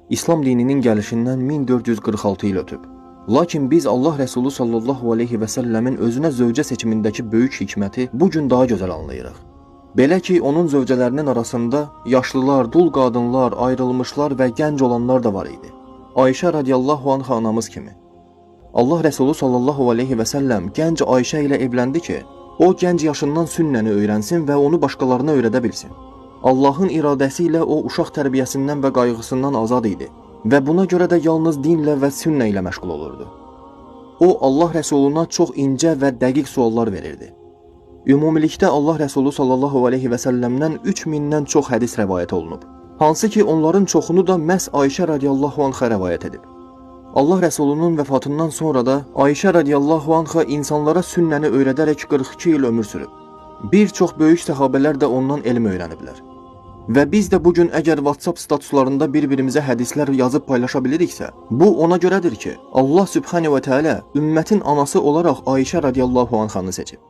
İslam dininin gəlişindən 1446 il ötüb. Lakin biz Allah Rəsulü sallallahu aleyhi və səlləmin özünə zövcə seçimindəki böyük hikməti bu gün daha gözəl anlayırıq. Belə ki, onun zövcələrinin arasında yaşlılar, dul qadınlar, ayrılmışlar və gənc olanlar da var idi. Ayşə radiyallahu anh anamız kimi. Allah Rəsulü sallallahu aleyhi və səlləm gənc Ayşə ilə evləndi ki, o gənc yaşından sünnəni öyrənsin və onu başqalarına öyrədə bilsin. Allahın iradəsi ilə o uşaq tərbiyəsindən və qayğısından azad idi və buna görə də yalnız dinlə və sünnə ilə məşğul olurdu. O, Allah Rəsuluna çox incə və dəqiq suallar verirdi. Ümumilikdə Allah Rəsulü sallallahu aleyhi və səlləmdən 3000-dən çox hədis rəvayət olunub. Hansı ki, onların çoxunu da məhz Ayşə radiyallahu anh'a rəvayət edib. Allah Rəsulunun vəfatından sonra da Ayşə radiyallahu anh'a insanlara sünnəni öyrədərək 42 il ömür sürüb. Bir çox böyük səhabələr də ondan elm öyrəniblər. Və biz də bugün əgər WhatsApp statuslarında bir-birimizə hədislər yazıb paylaşa biliriksə, bu ona görədir ki, Allah Sübhane və Teala ümmətin anası olaraq Ayşə radiyallahu anh'ını seçib.